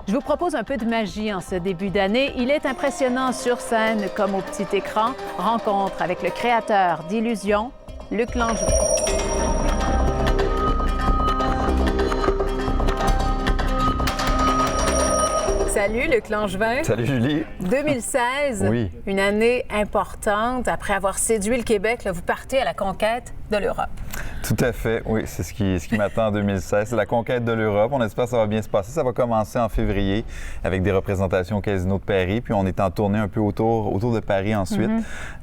Je vous propose un peu de magie en ce début d'année. Il est impressionnant sur scène comme au petit écran. Rencontre avec le créateur d'Illusions, Luc Langevin. Salut Luc Langevin. Salut Julie. 2016, Oui. Une année importante. Après avoir séduit le Québec, là, vous partez à la conquête de l'Europe. Tout à fait, oui, c'est ce qui m'attend en 2016. C'est la conquête de l'Europe. On espère que ça va bien se passer. Ça va commencer en février avec des représentations au Casino de Paris. Puis on est en tournée un peu autour de Paris ensuite.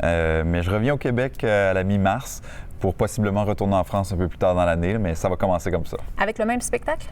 Mais je reviens au Québec à la mi-mars pour possiblement retourner en France un peu plus tard dans l'année, mais ça va commencer comme ça. Avec le même spectacle?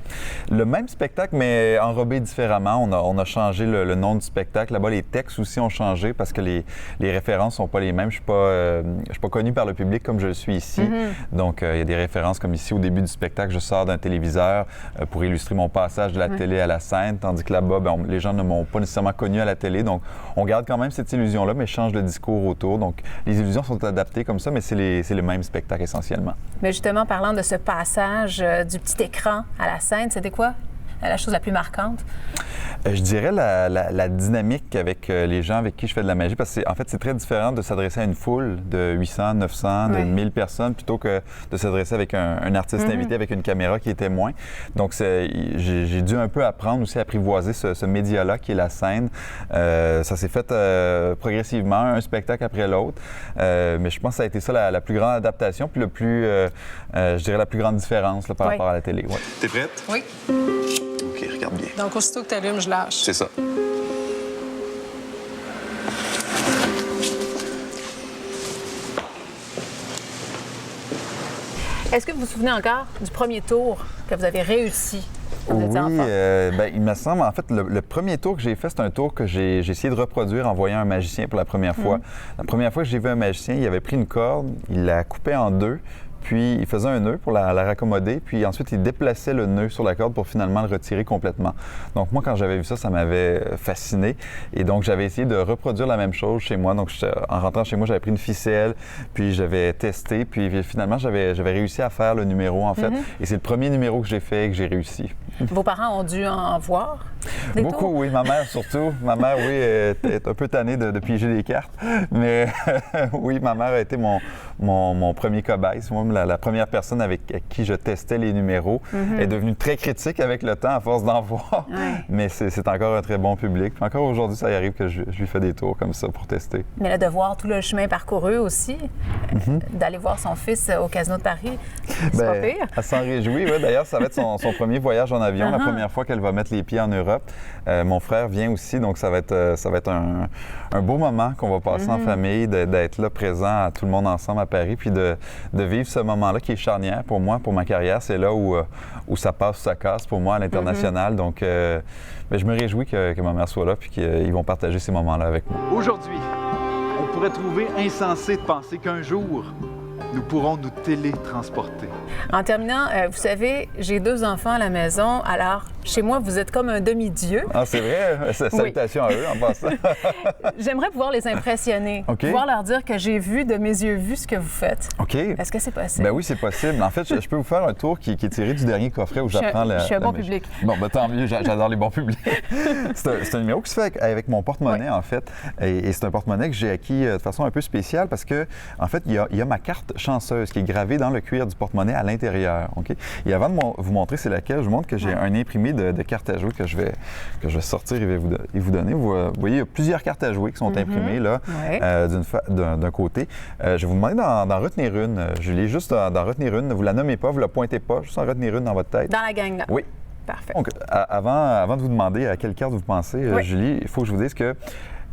Le même spectacle, mais enrobé différemment. On a changé le nom du spectacle. Là-bas, les textes aussi ont changé parce que les références sont pas les mêmes. Je suis pas connu par le public comme je le suis ici. Donc, il y a des références comme ici, au début du spectacle, je sors d'un téléviseur pour illustrer mon passage de la télé à la scène, tandis que là-bas, les gens ne m'ont pas nécessairement connu à la télé. Donc, on garde quand même cette illusion-là, mais je change le discours autour. Donc, les illusions sont adaptées comme ça, mais c'est le même spectacle essentiellement. Mais justement, parlant de ce passage du petit écran à la scène, c'était quoi la chose la plus marquante? Je dirais la dynamique avec les gens avec qui je fais de la magie, parce que c'est très différent de s'adresser à une foule de 800, 900, de 1000 personnes, plutôt que de s'adresser avec un artiste invité avec une caméra qui est témoin. Donc, j'ai dû un peu apprendre aussi à apprivoiser ce média-là qui est la scène. Ça s'est fait progressivement, un spectacle après l'autre. Mais je pense que ça a été ça la plus grande adaptation, puis je dirais la plus grande différence là, par rapport à la télé. Ouais. T'es prête? Oui. OK, regarde bien. Donc, aussitôt que tu allumes, je lâche. C'est ça. Est-ce que vous vous souvenez encore du premier tour que vous avez réussi quand vous Oui, étiez enfant? il me semble, en fait, le premier tour que j'ai fait, c'est un tour que j'ai essayé de reproduire en voyant un magicien pour la première fois. La première fois que j'ai vu un magicien, il avait pris une corde, il la coupait en deux, puis il faisait un nœud pour la raccommoder, puis ensuite il déplaçait le nœud sur la corde pour finalement le retirer complètement. Donc moi, quand j'avais vu ça, ça m'avait fasciné. Et donc j'avais essayé de reproduire la même chose chez moi. Donc en rentrant chez moi, j'avais pris une ficelle, puis j'avais testé, puis finalement j'avais réussi à faire le numéro en fait. Et c'est le premier numéro que j'ai fait et que j'ai réussi. Vos parents ont dû en voir? Beaucoup, tours? oui. Ma mère surtout. Ma mère, oui, est un peu tannée de piéger des cartes. Mais oui, ma mère a été mon premier cobaye. C'est moi la première personne avec qui je testais les numéros. Elle est devenue très critique avec le temps à force d'en voir. Mais c'est encore un très bon public. Puis encore aujourd'hui, ça y arrive que je lui fais des tours comme ça pour tester. Mais là, de voir tout le chemin parcouru aussi, d'aller voir son fils au Casino de Paris, c'est pas pire. Elle s'en réjouit, oui. D'ailleurs, ça va être son premier voyage en avion, la première fois qu'elle va mettre les pieds en Europe. Mon frère vient aussi, donc ça va être un beau moment qu'on va passer en famille, d'être là présent à tout le monde ensemble à Paris, puis de vivre ce moment-là qui est charnière pour moi, pour ma carrière. C'est là où ça passe ou ça casse pour moi à l'international. Donc, je me réjouis que ma mère soit là, puis qu'ils vont partager ces moments-là avec moi. Aujourd'hui, on pourrait trouver insensé de penser qu'un jour, nous pourrons nous télétransporter. En terminant, vous savez, j'ai 2 enfants à la maison, alors chez moi, vous êtes comme un demi-dieu. Ah, c'est vrai? Salutations à eux en passant. J'aimerais pouvoir les impressionner, pouvoir leur dire que j'ai vu de mes yeux vus ce que vous faites. OK. Est-ce que c'est possible? Ben oui, c'est possible. En fait, je peux vous faire un tour qui est tiré du dernier coffret où j'apprends la... Je suis un bon magie. public. Bon, ben tant mieux, j'adore les bons publics. C'est un numéro qui se fait avec mon porte-monnaie, en fait. Et c'est un porte-monnaie que j'ai acquis de façon un peu spéciale parce que, en fait, il y a ma carte chanceuse qui est gravée dans le cuir du porte-monnaie à l'intérieur. OK? Et avant de vous montrer c'est laquelle, je vous montre que j'ai un imprimé de cartes à jouer que je vais sortir et vous donner. Vous voyez, il y a plusieurs cartes à jouer qui sont imprimées là, d'un côté. Je vais vous demander d'en retenir une, Julie, juste d'en retenir une. Ne vous la nommez pas, vous la pointez pas, juste en retenir une dans votre tête. Dans la gang, là? Oui. Parfait. Donc, avant de vous demander à quelle carte vous pensez, Julie, il faut que je vous dise que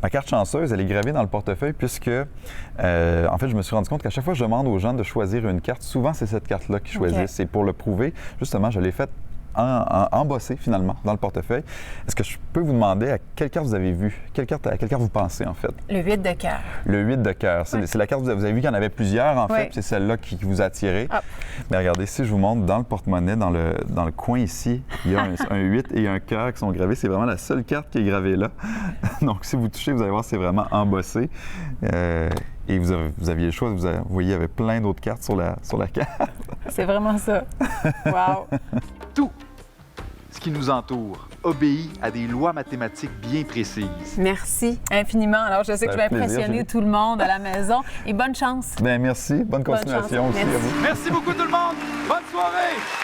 ma carte chanceuse, elle est gravée dans le portefeuille puisque, en fait, je me suis rendu compte qu'à chaque fois que je demande aux gens de choisir une carte, souvent, c'est cette carte-là qu'ils choisissent. Et pour le prouver, justement, je l'ai faite embossé finalement dans le portefeuille. Est-ce que je peux vous demander à quelle carte vous avez vu? À quelle carte vous pensez en fait? Le 8 de cœur. Le 8 de cœur. C'est la carte, vous avez vu qu'il y en avait plusieurs en fait, c'est celle-là qui vous a attiré. Mais regardez, si je vous montre dans le porte-monnaie, dans le coin ici, il y a un 8 et un cœur qui sont gravés. C'est vraiment la seule carte qui est gravée là. Donc si vous touchez, vous allez voir, c'est vraiment embossé. Et vous aviez le choix, vous voyez, il y avait plein d'autres cartes sur la carte. C'est vraiment ça. Wow! Tout ce qui nous entoure obéit à des lois mathématiques bien précises. Merci infiniment. Alors, je sais que je vais fait plaisir, impressionner Julie. tout le monde à la maison. Et bonne chance. Bien, merci. Bonne continuation chance. aussi à Merci. vous. Merci beaucoup tout le monde. Bonne soirée.